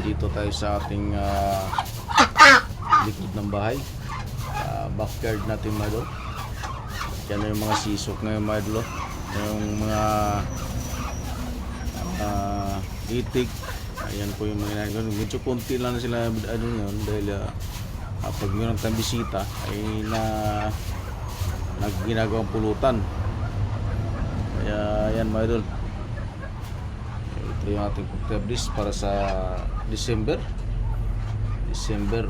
Dito tayo sa ating likod ng bahay, backyard natin mga idol. Yan na yung mga sisok na yung mga idol, yung mga itik. Ayan po yung mga ginagawa. Medyo konti lang na sila ngayon dahil pag mayroon tayong bisita ay nagginagawang pulutan. Kaya yan mga idol, ito yung ating pagtablis para sa December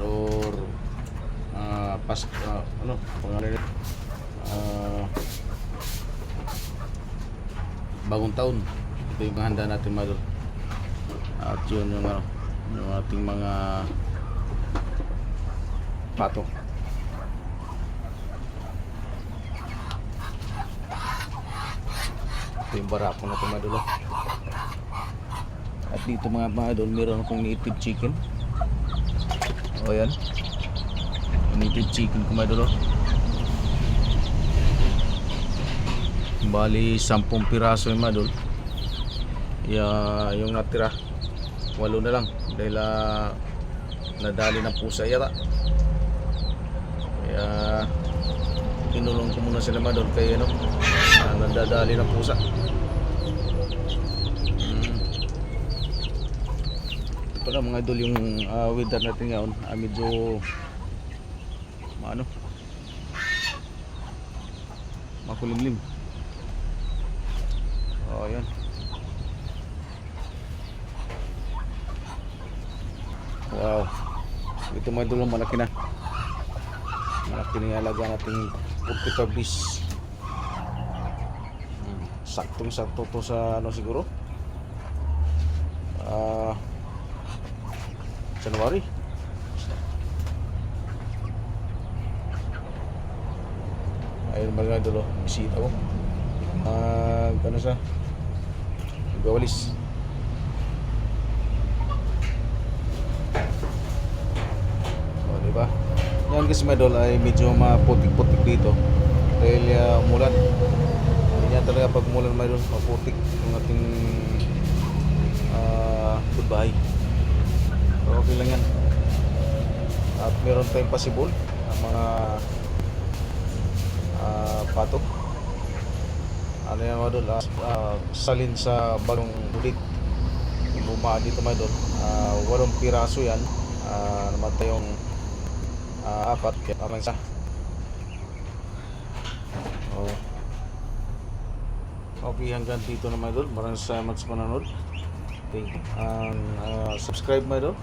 or bagong taon. Ito yung handa natin mga idol. At yun yung ating mga pato. Ito yung barako na ito mga idol. At dito mga idol, meron akong native chicken. O yan, native chicken ko mga idol. Bali 10 piraso yung mga idol. Yung natira 8 na lang dahil nadali ng pusa yata. Kaya kinulong ko muna sila mga idol kaya nadadali ng pusa. Ito na mga idol yung weather natin ngayon, medyo makulimlim. Ayan. Wow. Ito mga idol, malaki na. Malaki na yung alaga nating pagkitabis. Saktong-sakto to sa siguro January. Ayun mga idol, bisita ko. Siya? Gawalis. O, diba? Yan kasi mga idol ay medyo maputik-putik dito dahil umulan. Yan talaga pag umulan mga idol, maputik yung ating bahay. So, okay lang yan. At meron tayong pasibol mga patok. Ano yan mga idol, salin sa bagong ulit. Yung bumaan dito mga idol, 8 piraso yan. Namatay yung 4, kaya tamang isa. Okay, hanggang dito na mga idol. Maraming salamat sa panonood. Thank you. Subscribe mga idol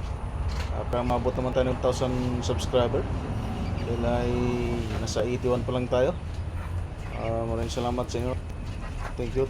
para maabot naman tayo ng 1,000 subscriber. Dahil ay nasa 81 pa lang tayo. Maraming salamat sa inyo. Thank you.